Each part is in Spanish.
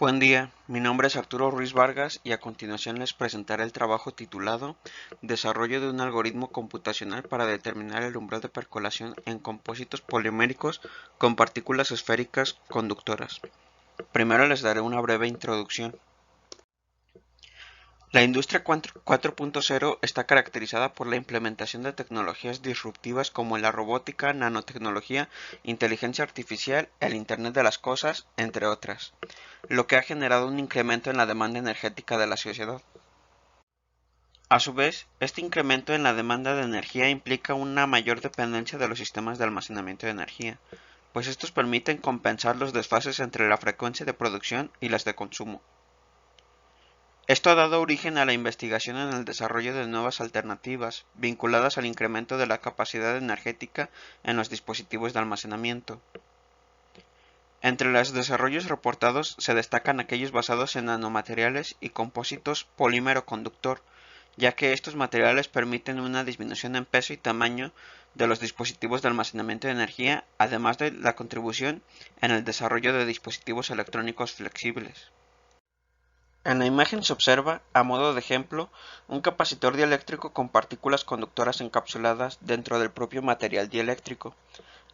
Buen día, mi nombre es Arturo Ruiz Vargas y a continuación les presentaré el trabajo titulado Desarrollo de un algoritmo computacional para determinar el umbral de percolación en compósitos poliméricos con partículas esféricas conductoras. Primero les daré una breve introducción. La industria 4.0 está caracterizada por la implementación de tecnologías disruptivas como la robótica, nanotecnología, inteligencia artificial, el Internet de las cosas, entre otras, lo que ha generado un incremento en la demanda energética de la sociedad. A su vez, este incremento en la demanda de energía implica una mayor dependencia de los sistemas de almacenamiento de energía, pues estos permiten compensar los desfases entre la frecuencia de producción y las de consumo. Esto ha dado origen a la investigación en el desarrollo de nuevas alternativas vinculadas al incremento de la capacidad energética en los dispositivos de almacenamiento. Entre los desarrollos reportados se destacan aquellos basados en nanomateriales y compósitos polímero-conductor, ya que estos materiales permiten una disminución en peso y tamaño de los dispositivos de almacenamiento de energía, además de la contribución en el desarrollo de dispositivos electrónicos flexibles. En la imagen se observa, a modo de ejemplo, un capacitor dieléctrico con partículas conductoras encapsuladas dentro del propio material dieléctrico,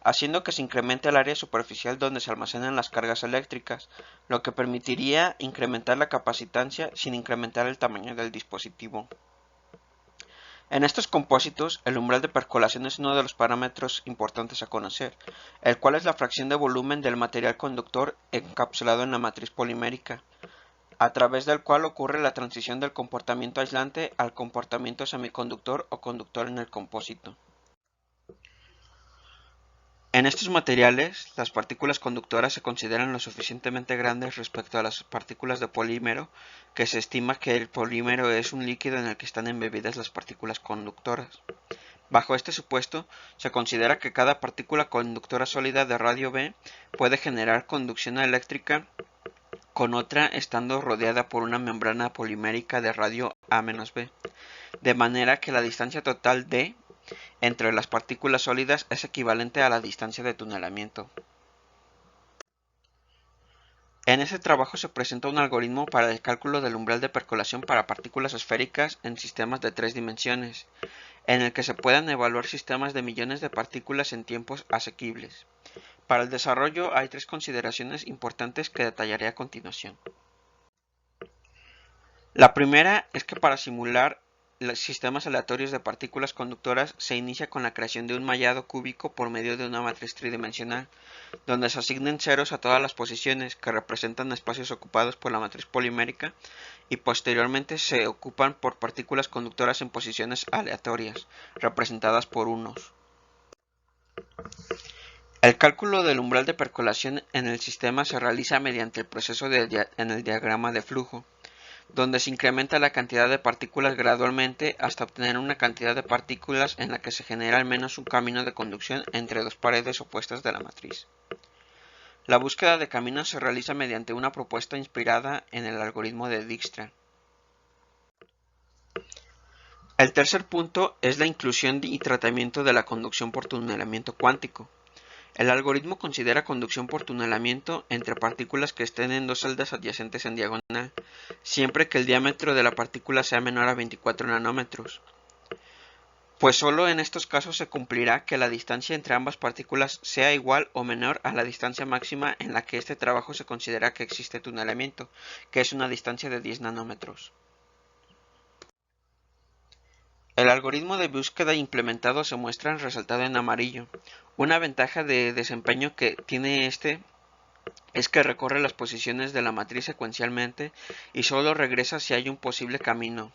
haciendo que se incremente el área superficial donde se almacenan las cargas eléctricas, lo que permitiría incrementar la capacitancia sin incrementar el tamaño del dispositivo. En estos compósitos, el umbral de percolación es uno de los parámetros importantes a conocer, el cual es la fracción de volumen del material conductor encapsulado en la matriz polimérica, a través del cual ocurre la transición del comportamiento aislante al comportamiento semiconductor o conductor en el compósito. En estos materiales, las partículas conductoras se consideran lo suficientemente grandes respecto a las partículas de polímero que se estima que el polímero es un líquido en el que están embebidas las partículas conductoras. Bajo este supuesto, se considera que cada partícula conductora sólida de radio B puede generar conducción eléctrica con otra estando rodeada por una membrana polimérica de radio A-B, de manera que la distancia total D entre las partículas sólidas es equivalente a la distancia de tunelamiento. En este trabajo se presenta un algoritmo para el cálculo del umbral de percolación para partículas esféricas en sistemas de 3 dimensiones, en el que se puedan evaluar sistemas de millones de partículas en tiempos asequibles. Para el desarrollo hay tres consideraciones importantes que detallaré a continuación. La primera es que para simular los sistemas aleatorios de partículas conductoras se inicia con la creación de un mallado cúbico por medio de una matriz tridimensional, donde se asignen ceros a todas las posiciones que representan espacios ocupados por la matriz polimérica y posteriormente se ocupan por partículas conductoras en posiciones aleatorias, representadas por unos. El cálculo del umbral de percolación en el sistema se realiza mediante el proceso en el diagrama de flujo, donde se incrementa la cantidad de partículas gradualmente hasta obtener una cantidad de partículas en la que se genera al menos un camino de conducción entre dos paredes opuestas de la matriz. La búsqueda de caminos se realiza mediante una propuesta inspirada en el algoritmo de Dijkstra. El tercer punto es la inclusión y tratamiento de la conducción por tunelamiento cuántico. El algoritmo considera conducción por tunelamiento entre partículas que estén en dos celdas adyacentes en diagonal, siempre que el diámetro de la partícula sea menor a 24 nanómetros. Pues solo en estos casos se cumplirá que la distancia entre ambas partículas sea igual o menor a la distancia máxima en la que este trabajo se considera que existe tunelamiento, que es una distancia de 10 nanómetros. El algoritmo de búsqueda implementado se muestra resaltado en amarillo. Una ventaja de desempeño que tiene este es que recorre las posiciones de la matriz secuencialmente y solo regresa si hay un posible camino.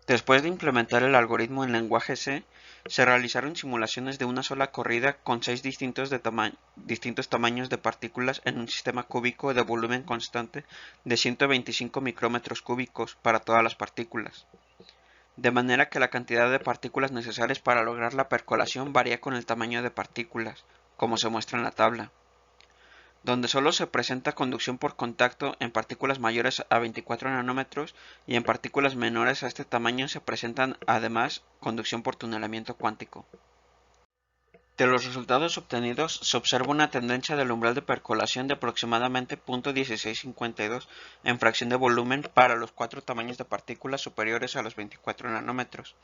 Después de implementar el algoritmo en lenguaje C, se realizaron simulaciones de una sola corrida con 6 distintos tamaños de partículas en un sistema cúbico de volumen constante de 125 micrómetros cúbicos para todas las partículas, de manera que la cantidad de partículas necesarias para lograr la percolación varía con el tamaño de partículas, como se muestra en la tabla, donde solo se presenta conducción por contacto en partículas mayores a 24 nanómetros y en partículas menores a este tamaño se presentan además conducción por tunelamiento cuántico. De los resultados obtenidos, se observa una tendencia del umbral de percolación de aproximadamente 0.1652 en fracción de volumen para los 4 tamaños de partículas superiores a los 24 nanómetros.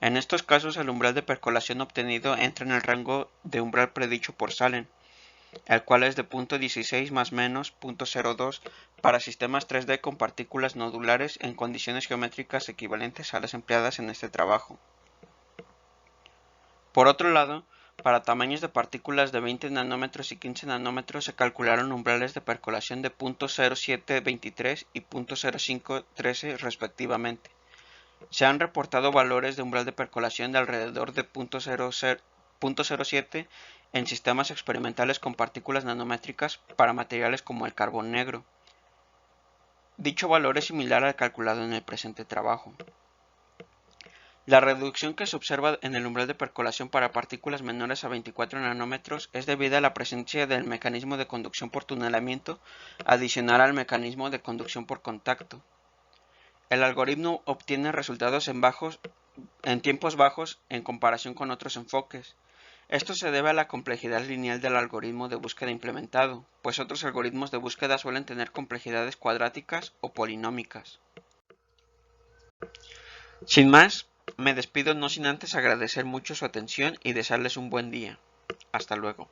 En estos casos, el umbral de percolación obtenido entra en el rango de umbral predicho por Sallen, el cual es de 0.16 más menos 0.02 para sistemas 3D con partículas nodulares en condiciones geométricas equivalentes a las empleadas en este trabajo. Por otro lado, para tamaños de partículas de 20 nanómetros y 15 nanómetros se calcularon umbrales de percolación de 0.0723 y 0.0513 respectivamente. Se han reportado valores de umbral de percolación de alrededor de 0.07 en sistemas experimentales con partículas nanométricas para materiales como el carbón negro. Dicho valor es similar al calculado en el presente trabajo. La reducción que se observa en el umbral de percolación para partículas menores a 24 nanómetros es debida a la presencia del mecanismo de conducción por tunelamiento adicional al mecanismo de conducción por contacto. El algoritmo obtiene resultados en tiempos bajos en comparación con otros enfoques. Esto se debe a la complejidad lineal del algoritmo de búsqueda implementado, pues otros algoritmos de búsqueda suelen tener complejidades cuadráticas o polinómicas. Sin más, me despido no sin antes agradecer mucho su atención y desearles un buen día. Hasta luego.